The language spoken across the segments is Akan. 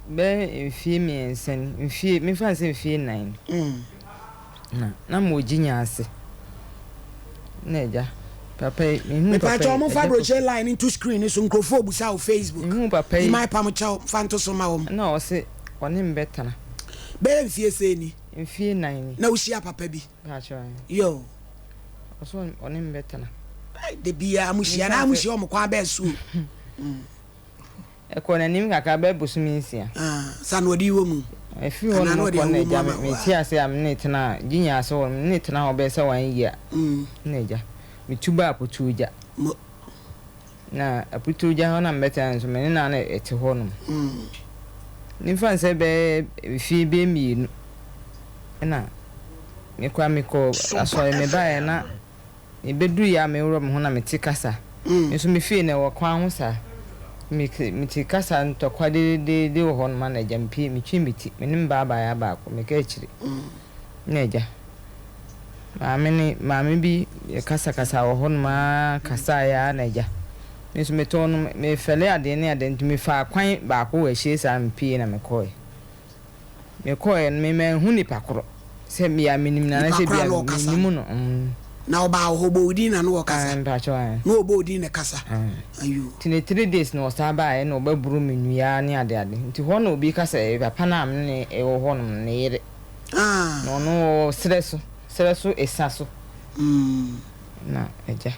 be mfie miensen mfie me fa se mfie 9 na mo ginya ase na eja papa me papa cho mo fa brochure line into screen so nkrofo busa o Facebook papa my pam cho fanto so ma wo na o se woni mbetana be mfie se ni mfie 9 na ushia papa bi ha cho yo so woni mbetana de bia amushia na amushia o mo kwa be su ekona nim kaka be busumi nsia sanu odi wo mu efi ho no ko na eja me ti ase am ne tena ginya ase wo ne tena ho be se wan yi a na eja me tuba apotuja na apotuja ho na mbeta nso me na na ete ho no ni fan se be fi be mi na me kwa me ko aso me ba na e bedu ya me woro me ho na me ti kasa nso me fi na wo kwa ho sa mi kasa ntokwa de wo hon ma na jampi mi twimiti menim baba ya ba ko me ka chiri na eja maame bi kasa wo hon ma kasa ya na eja nso me ton me fele ade ne ade ntumi fa kwan ba ko wa hie sa mpi na me koe me hu ni pakoro se mi ya menim na se bia menim no na oba hobodi na no kasa no obodi na kasa ayu tine 3 days no saba e no baburu menua ne ade nti ho na obi kasa e papa na am ne e wo ho no ne yere no streso esaso na eja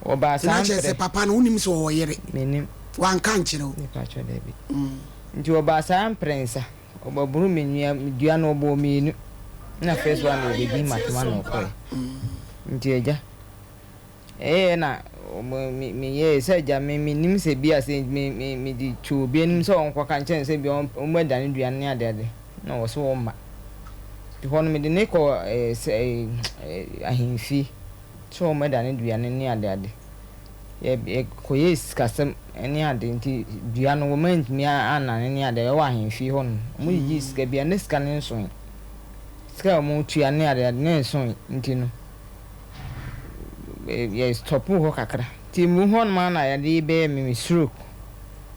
oba sa se papa no unim so wo yere menim wan kan kire o pa cho debi nti oba sa prensa obaburu menua dua no obo menu na first one will be matma no ko nti eja na me ye se ja me nim se bia se me di chu bi nim so onko kan chen se bi on dan duan ne ade na wo so ma bi hono me de ne ko ahimfi so mo dan duan ne ade ye ko yes kasem ene ade nti duan no moment mi ana ne ade wo ahimfi hono mo yi ska bia ne ska ne so ska mo tua ne ade ne so nti no ye stop ho kakra ti mu hon ma na ya de be mi stroke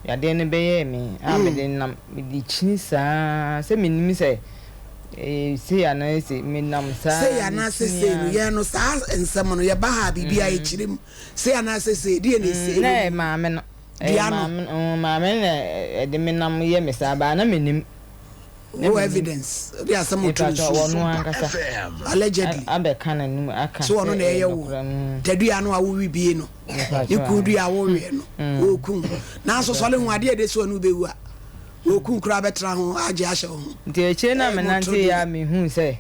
ya de ne be ye mi a me de nam mi di chini sa se mi nim se se ya na se mi nam sa se ya na se no ye no sa ensem no ye ba ha bibia ye chirim se ya na se di ne se na ma me no ma me ne de mi nam ye me sa ba na me nim no evidence there are some truths allegedly abe kana num aka so ono na ye wo tadua no awo wi bie no ikudu awo wi no okun na so sole hu ade de so no bewu a okun kura betra ho age ahye ho nti eche na me nante ya me hu se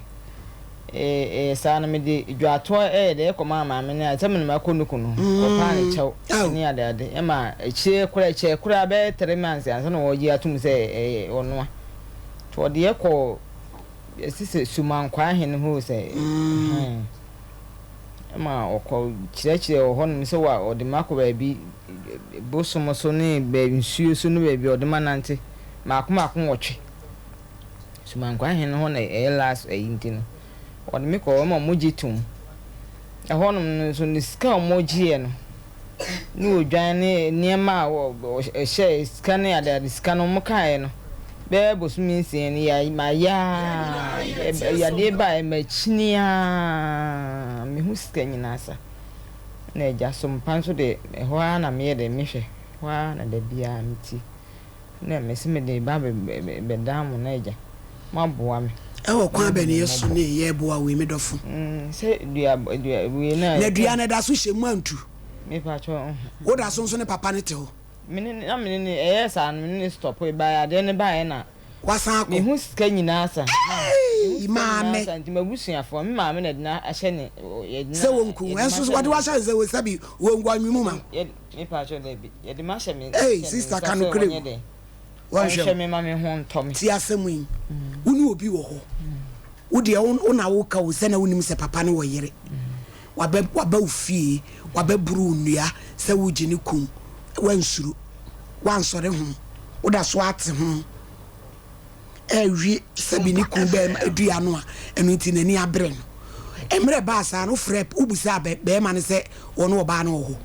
sa na me de dwato de ko ma me na se me na konuku no ko pa ne chew ni ade e ma eche kura be 3 months ansa no wo yi atum se ono to de ko esise suman kwa hen ho se ma okọ chire ho no se wa ode mako ba bi bosomo so ne ba nsuo so no ba bi ode manante makoma wotwe suman kwa hen ho na last ayinti no ode me ko ma mojitum ho no so ne ska moji no no odwan ne niema she ska ne ade ska no mo kae no be bosumi nsen ya ma ya de ba ma chinia me hu ska nyina sa na eja SOMPA so de ho na me de me hwe ho na da bia mti na me se me de ba be dam na eja ma boa me e wo kwa be ne yesu ne ye boa we me dofo se dua we na dua na da so hyemu antu me pa cho wo da so ne papa ne te ho mini sa mini stop e ba ya de ne ba e na wasan ko me hu ska nyina sa maame nti mabusuafo me maame na de na ahye ne se wonku enso wade wa sha ze we sabi wongu anwumu ma me pa cho de bi ye de ma hye me sister kanu kre wa hye me ma me ho ntom ti asemu yi unu obi wo ho wo de wo na wo ka wo se na wonim se papa ne wo yere waba ufie waba buru nnua se wo gini kum wansuru wansore ho woda so ate ho ewi sabi ni kum be adua no a enu nti nani abre no emre ba sa no frep ubusa be ma ne se wono oba no ho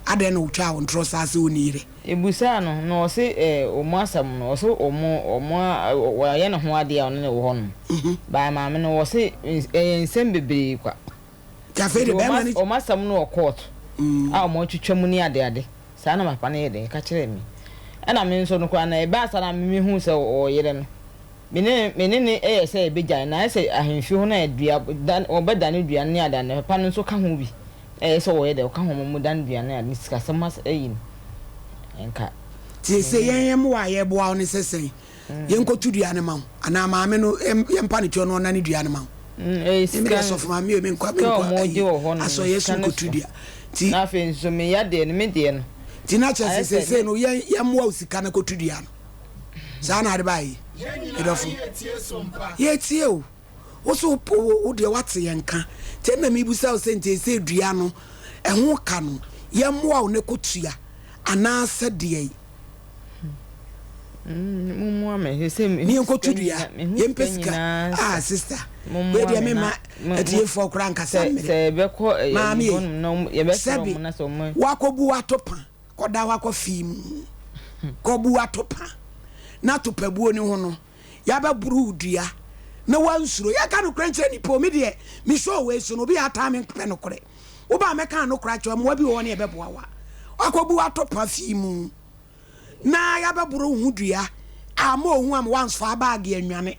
ade no twa wo ntro sa se onire ebusa no se omo asam no so omo wa ye no ho ade a no wo no ba ma me no wo se ensem bebe kwa cafe de be ma ni omo asam no court a omo twetwam ni ade saa na papa na ye de ka kire mi ana me nso no kwa na e ba asa na me hu se o yere no menene se ebejan na se ahemfi ho na edua dan obedane dua ne ada na papa no nso ka ho bi se wo ye de ka ho mo dan dua na ni sika samas eyin enka ti se yem wa ye boa oni sesen yen ko tudua ne ma ana maame no yem pa ne tuo no na ne dua ne ma sika so for me nkwa aso yesu ko tudua ti na fe nso me ya de ne me de no ti na che sesen no yem wa sika na ko tudua no sa na de bai edofo ye tie o wo so wo de wate yenka te na mi busa o sente se dua no ho ka no yem wa o ne ko tua ana se de mumu ame se mi enko tudua yem pesika sister we de me ma etie fo kura nkasa me se be ko no ye be so mo na so mo wakobu watopa koda wakofim kobu watopa na topabuo ni ho no ya be buru dua na wansuro ya ka no kranche ni po me de mi so we so no bi ata me pe no kore wo ba me kan no kra cho mo bi wo ne e be boawa wakobu watopa fimu na ya be buru hu dua ama ohun am once for bag anwane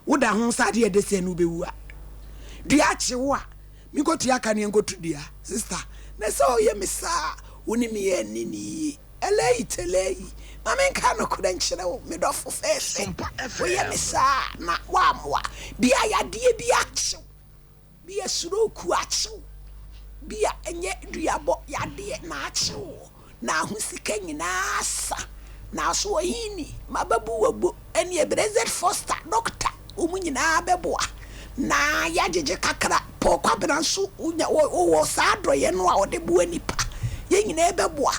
wo da ho sade e de se no be wu a dua chi wo a mi go tia kan en go to dua sister na so ye me sa woni me ye ni elei telei mama nka no koda nkyere wo me dofo fese wo ye me sa na wa moa bia ya de bia achi bia suro ku achi bia enye duabo ya de na achi na ho sika nyina sa na so hini mababu wabo eni ebrezet foster doctor umunyina beboa na ya jeje kakra po kwabra so unya wo sa adroye no a ode bu anipa ye nyina beboa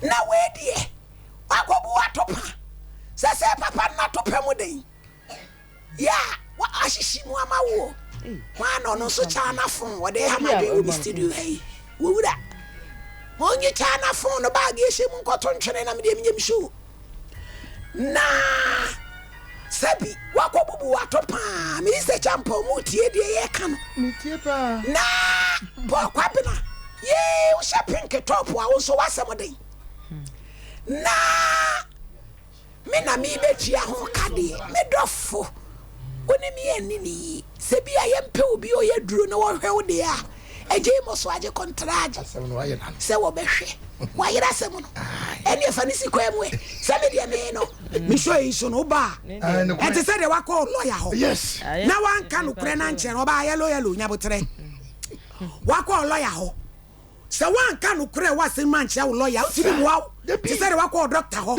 na wedie wakobu watopa sese papa na topa mu den ya wa ashishi mu amawo wa no so chana fon wode hamade wo studio hey wo wura monye chana fon no bag ye shemu nkoto ntwene na me de menyem show na sabi wakobu watopa me se champa mu tie de ye ka no tie pa na bo kwabena ye wo sha pink top a wo so wasem den na me na mi betia ho kade me dofo woni mi enini se bia ye mpe obi o ye duro na wo hwe wo de a eje mo so aje contract se wo behwe wa yira se mo no eni efanisi ko emwe se me de me no mi show yi so no ba e te se de wa ko lawyer ho yes na wan ka no kure na nche no ba ye lawyer lo nyabotre wa ko lawyer ho se wan ka no kure wa se manche wo lawyer o ti bi wa ti se de wa ko doctor ho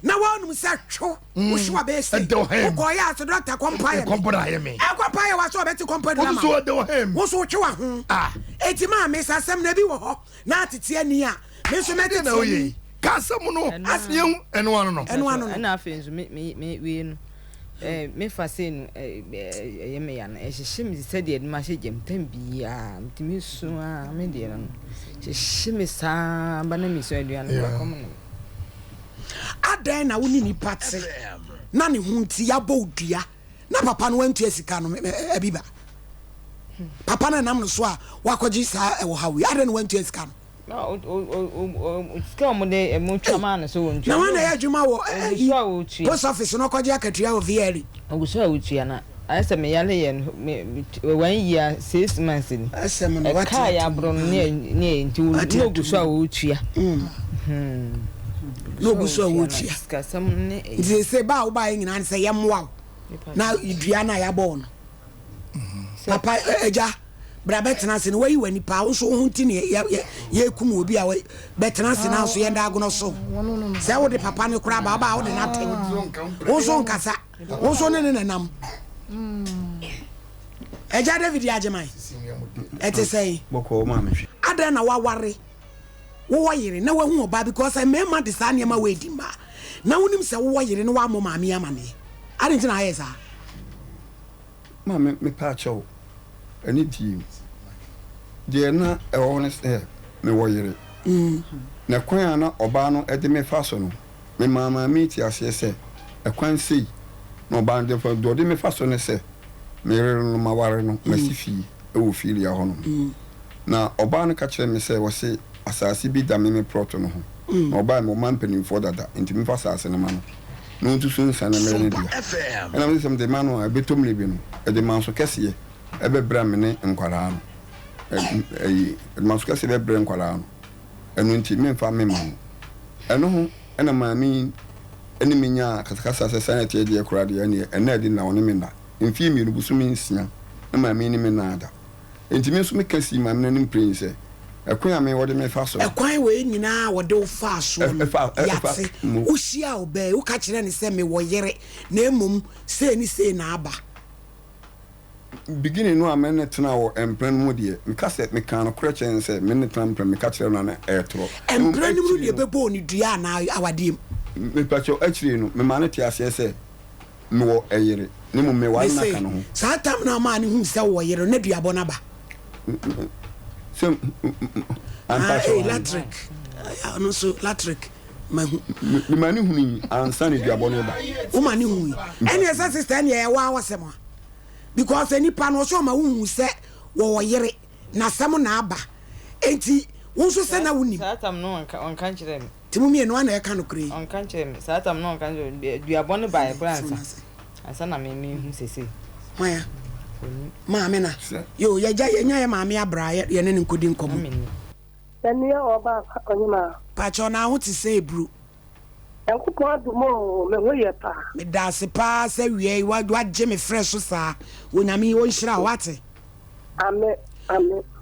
na wa no se hwo wo shwa be se ko ya so doctor compare me compare wa so be ti compare na so de him wo so twa ho eti ma me sasem na bi wo ho na tete ani a me so me na oyi kasam no asiem eno ano na afenzu me we no me fasin ye me ya na ehihim se de ma hyejem tambi a mtimi su a me de no hyehyim sa ba na mi so aduan ba kom no adan na woni ni pate na ne hunti ya bodua na papa no wantu asika no abiba papa na nam no so a wakoji sa e wo hawi adan no wantu asika no o ska mo de mo twama na so wontu na wana ya djuma wo so a wo tui post office no kwaji akatua wo vieri oguso a wo tua na ayese me yale ye 1 year 6 months ni asem no wati ka ya bro ne nti wo oguso a wo tua no oguso a wo tua ska sam ne nti se ba wo ba nyina se yemwa na idua na ya bo no papa eja bra betena se no wayi wani pa wo so hunti ne ye kum obi a betena se na so ye nda agono so se wo de papa ne kura ba ba wo de na tem wo so nkasa wo so ne nam eja David Ajemai ete say boko ma mehwe ada na waware wo yire na wahu oba because I mema de sa ne ma wedi ma na wonim se wo yire ne wa mo ma me amane ade ntina ayesa ma me pa cho ani team de na e honest me wo yire na kwan na oba no e de me fa so no me mama me ti ase se e kwan sei no ba de fa do de me fa so ne se me re no ma ware no masifi e wo fili ya ho no na oba no ka kire me se wo se asase bi da me proto no ho na oba mo man penin for dada nti me fa asase ne ma no no ntu so nsa na me ne dia e na me se me de ma no e betom le bi no e de man so kese e be bra me ne nkwara no e man so kese be bra nkwara no enu nti me fa me ma no eno ho ena ma mi eni minya katakasa se sanity e de ekura de ene ena de na woni me na mfi mi rubusu mi nsia na ma mi ni me na ada enti me so me kasi ma me ni prince ekwan me wo de me fa so ekwan we nyina wo de wo fa so no yate wo hia obe wo ka kire ne se me wo yere na emum se ni se na aba beginning no amene tena wo empren mu de me ka se me kan kura chen se me ne tena empren me ka kire no na etro empren mu de bebo ni dua na awade me pacho akire no me ma ne ti ase se me wo eyere ne mu me wa na ka no ho sa tam na ma ne hu se wo yere na dua bo na ba sem electric no so electric me mani huni ansa ne dua bo no ba o mani hu ene esa sister ne ye wa wasem because any pan so ma hu se wo yere na sam na aba enti wo so se na wuni sa tam no on kan kire me timu me no na e kan kure on kan kire me sa tam no on kan dua bo no ba e bransa asa na me hu sese maya maame na yo ya ja nya ya maame abra ye ne nkodi nkomo eni oba akonyima pacho na ho ti se ebru enkupo adumo me hoye pa me da se pa se wie wa je me fresh sa wonyame wo nhira wate ame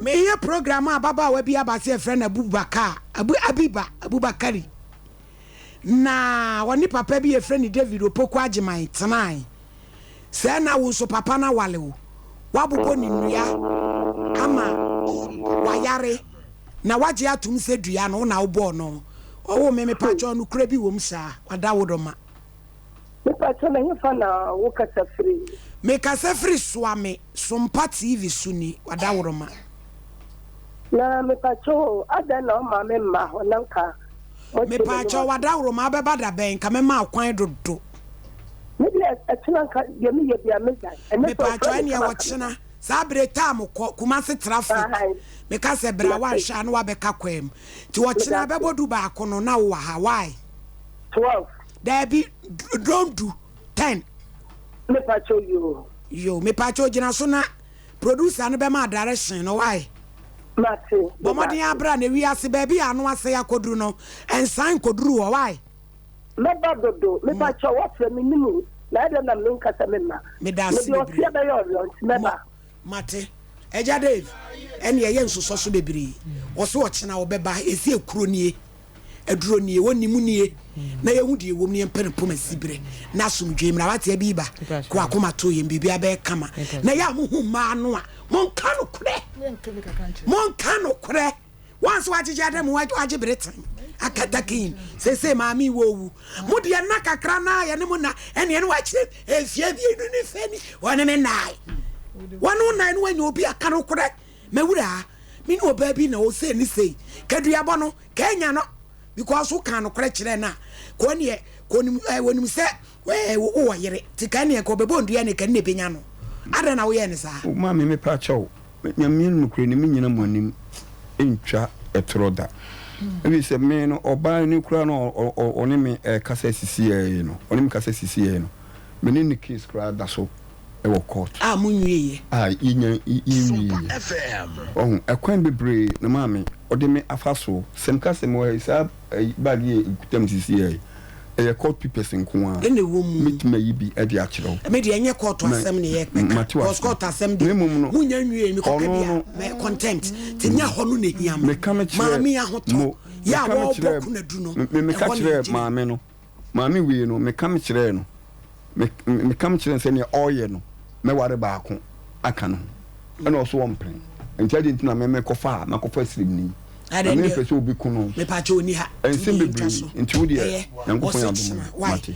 me ye program ababa wa bi abase e friend Abubakari na woni papa bi e friend David Opoku agiman tenai se na wo so papa na wale wo wabubo ni nua ama wayare na waje atum se dua no na wo bo no owo me pacho no kura bi wo msa wada wodoma me pacho na hifa na wo kasa free me kasa free swame SOMPA TV suni wada wodoma na me pacho ada na o ma me ma ho nanka me pacho wada wodoma beba da ben ka me ma kwan dodo me atuna ka ye me ye bia me dan me pacho ani e wo chena sabre tam ko Kumasi traffic me ka se bra wan sha no abeka kwam ti wo chena bebodu ba ko no na wo Hawaii 12 there be don't do 10 me pacho yo me pacho gina so na producer no be ma direction no why mate bo mo dia bra na wi ase ba bi anu ase yakoduru no ensan koduru wo why me badodo me pacho what me nimu na dem na me nkasa me ma me da se be yo me ba mate eja Dave ene ye nsoso so bebiri wo so ochina wo beba esi ekuro nie eduro nie wonimu nie na ye hu die wom nie mpene poma sibire na somdwe mra wate bi ba ko akoma to ye bibia be kama na ya mu hu ma no a mon kanu kure once wajija dem waje bretan akatakin sese maami wowu mudi na kakra na ye ne mu na ene ne wache efie bi enu ni fani wona me nai wonu nai no wanyo obi aka no kure mewura mi no oba bi na o se ni sei kadua bo no kenya no because who can kure kire na ko ne wonim se wo yere tika ne ko bebo ndua ne kan ne benya no ada na wo ye ne sa ma me pa chaw nyamien mu kure ni mi nyina mu anim entwa etroda ebi se me no oba ni kura no oni me kasa sisi ye no oni me kasa sisi ye no me ni case kura da so e wo court munwie inya FM ekwan bebre na ma me ode me afaso sem kasa mo isa bag ye kutam sisi ye e court papers nko a ene wo mu mitma yi bi e de a kire me de enye court asem ne ye peka court asem de munya nwie mi ko kabia me contempt ti nya hono ne hiam ma mi ahoto ya wo boku na du no me ka kire ma me no ma me wi no me kam kire no me kam kire se ne oye no me ware ba ko aka no ena oso wo mpren enti agent na me kofa na kofa slim ni me pese obi kuno me pa cho ni ha ensemble enti wo de yankofo ya do mate